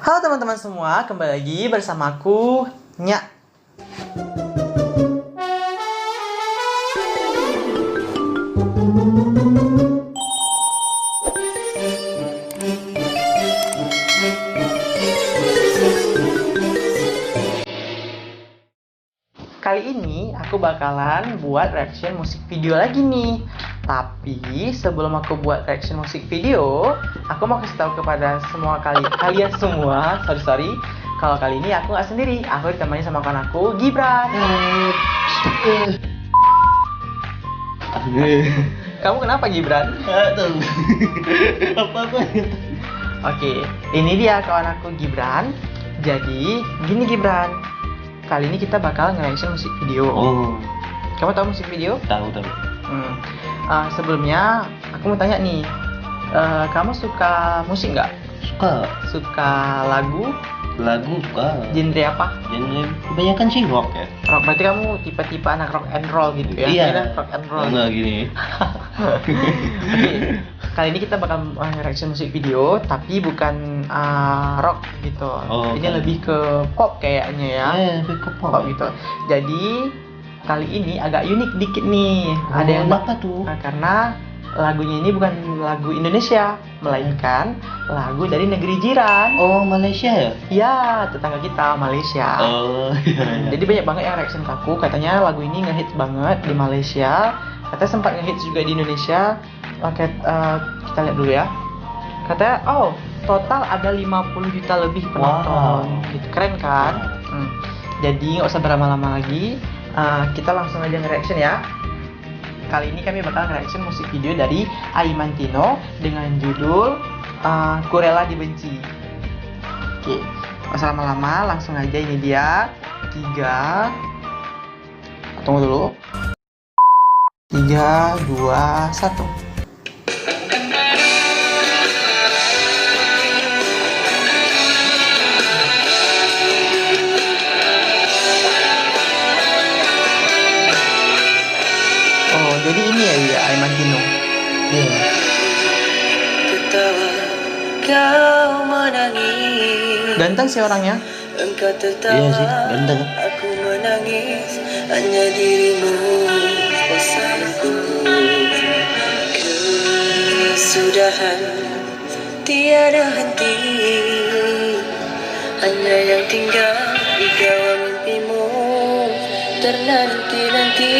Halo teman-teman semua, kembali lagi bersamaku Nya. Kali ini aku bakalan buat reaction musik video lagi nih. Tapi sebelum aku buat reaction musik video, aku mau kasih tahu kepada kalian semua, sorry, kalau kali ini aku nggak sendiri, aku ditemani sama kawan aku Gibran. Kamu kenapa Gibran? Apa-apa. Oke, ini dia kawan aku Gibran. Jadi gini Gibran, kali ini kita bakal nge-reaction musik video. Oh, Kamu tahu musik video? tahu. Sebelumnya aku mau tanya nih, kamu suka musik nggak? Suka Suka lagu? lagu, suka. Genre apa? Genre kebanyakan sih rock ya. Rock, berarti kamu tipe-tipe anak rock and roll gitu ya? Iya. Kira rock and roll. Enggak gini. Oke, kali ini kita bakal reaction musik video, tapi bukan rock gitu. Oh, Ini oke. lebih ke pop kayaknya ya. Lebih ke Pop gitu. Jadi kali ini agak unik dikit nih. Ada yang apa tuh? karena lagunya ini bukan lagu Indonesia, melainkan lagu dari negeri jiran. Oh, Malaysia ya? Ya, tetangga kita Malaysia. Oh, iya. Jadi banyak banget yang reaction ke aku, katanya lagu ini ngehits banget di Malaysia. Katanya sempat ngehits juga di Indonesia. Oke, kita lihat dulu ya. Katanya, total ada 50 juta lebih penonton. Wow. Gitu, keren kan? Jadi nggak usah berlama-lama lagi. Kita langsung aja nge-reaction ya. Kali ini kami bakal nge-reaction musik video dari Aiman Tino dengan judul Ku Rela Dibenci. Oke, nggak usah lama-lama, langsung aja. Ini dia 3. Tunggu dulu. 3, 2, 1. Oh, jadi ini ya dia Aiman Tino. Iya. Ketawa kau menangis, Ganteng sih orangnya. engkau tertawa, Iya sih, ganteng. aku menangis, hanya dirimu bersamaku. Kesudahan tiada henti, hanya yang tinggal di kawal mimpimu ternanti-nanti.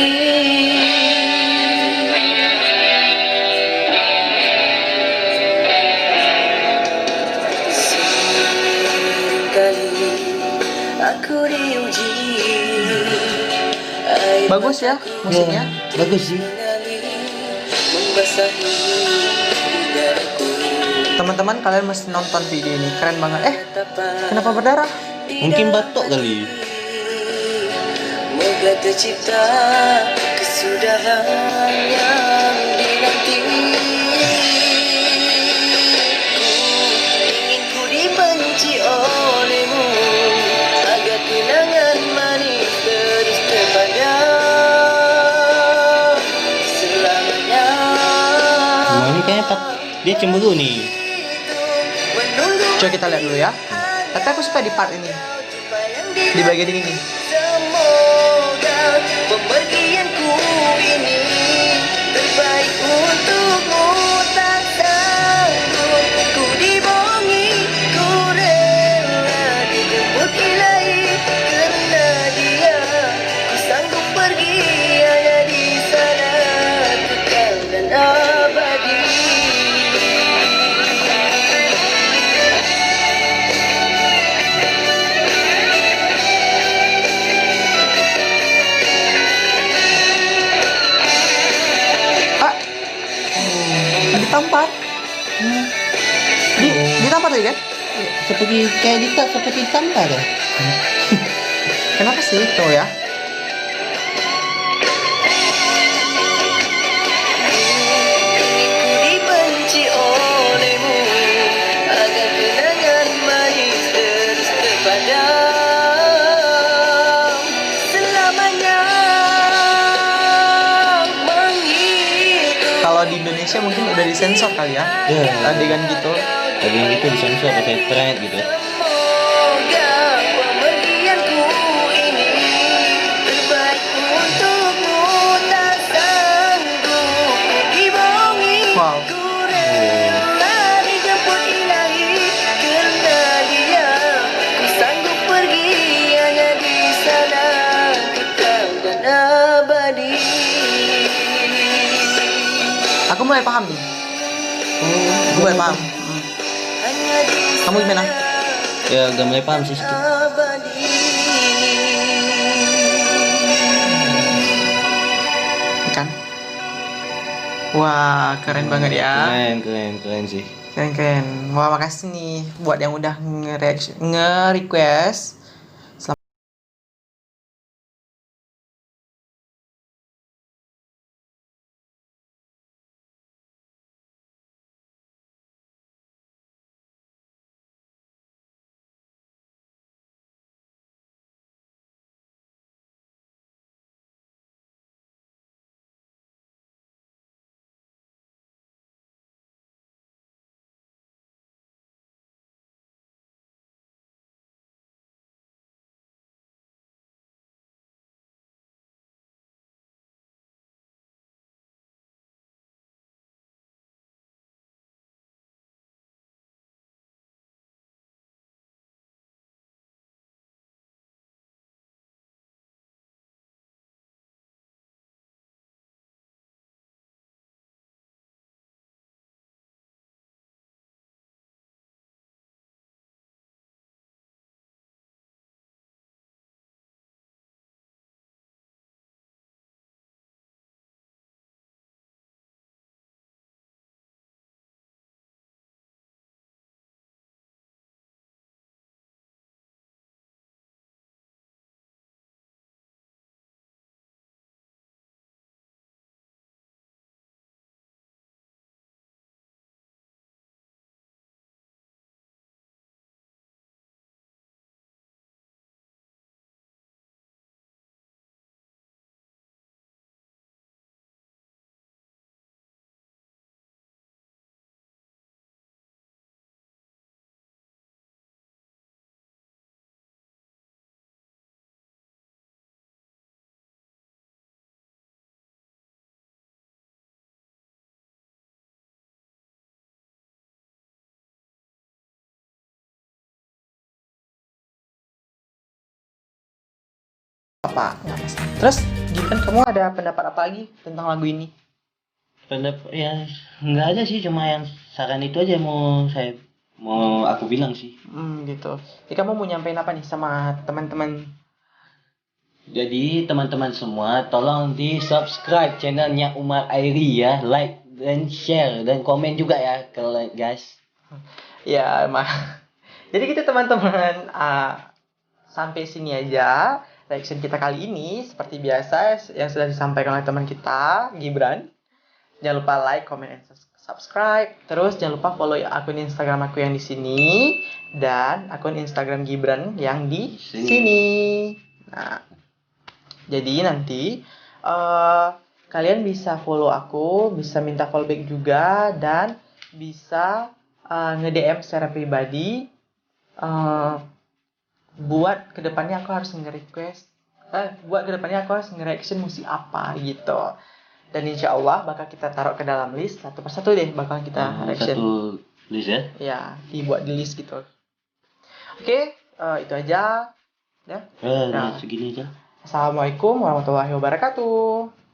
Kali aku diuji, air Bagus ya musiknya. Iya, bagus sih. mengalir, membasahi dadaku. Teman-teman kalian mesti nonton video ini, keren banget. Tatapan Kenapa berdarah? di Mungkin dalam batuk kali. moga tercipta kesudahan yang dinanti. Ingin ku dibenci olehmu, agar kenangan manis terus terpajang selamanya. Emang ini kayaknya dia cemburu nih. Coba kita lihat dulu ya. Tapi aku suka di part ini, di bagian ini. Semoga pemergianku ini terbaik untukmu, tak sanggup ku dibohongi, ku rela dijemput ilahi, karena dia ku sanggup pergi, hanya di sana kekal dan abadi. Ditampar. Ditampar tadi kan? Seperti kayak seperti tampar ya. Kenapa sih tuh ya? Ku dibenci olehmu, agar kenangan manis terus terpajang selamanya menghitung. Kalau di Indonesia mungkin udah disensor kali ya. Iya. Adegan gitu. Adegan gitu disensor pakai thread gitu. mulai paham nih. Gue mulai paham. hanya di Kamu gimana? Ya udah mulai paham sih sedikit. abadi. Kan? Wah, keren banget ya. Keren sih. Keren. Wah, makasih nih buat yang udah nge-request. Apa? Nggak masalah. Terus, Gibran, kamu ada pendapat apa lagi tentang lagu ini? Pendapat ya nggak ada sih, cuma yang saran itu aja mau aku bilang sih. Gitu. Jadi kamu mau nyampein apa nih sama teman-teman? Jadi teman-teman semua tolong di subscribe channelnya Umar Airi ya, like dan share dan komen juga ya kalau guys. Ya, Jadi gitu teman-teman, sampai sini aja reaction kita kali ini. Seperti biasa yang sudah disampaikan oleh teman kita, Gibran. Jangan lupa like, comment, and subscribe. Terus jangan lupa follow akun Instagram aku yang di sini dan akun Instagram Gibran yang di sini. Nah, jadi nanti kalian bisa follow aku, bisa minta follow back juga, dan bisa nge-DM secara pribadi. Buat kedepannya aku harus nge-reaction musik apa gitu. Dan insya Allah bakal kita taruh ke dalam list satu persatu deh, bakal kita reaction. Satu list ya? Ya, dibuat di list gitu. Oke, itu aja. Ya. Segini aja. Assalamualaikum warahmatullahi wabarakatuh.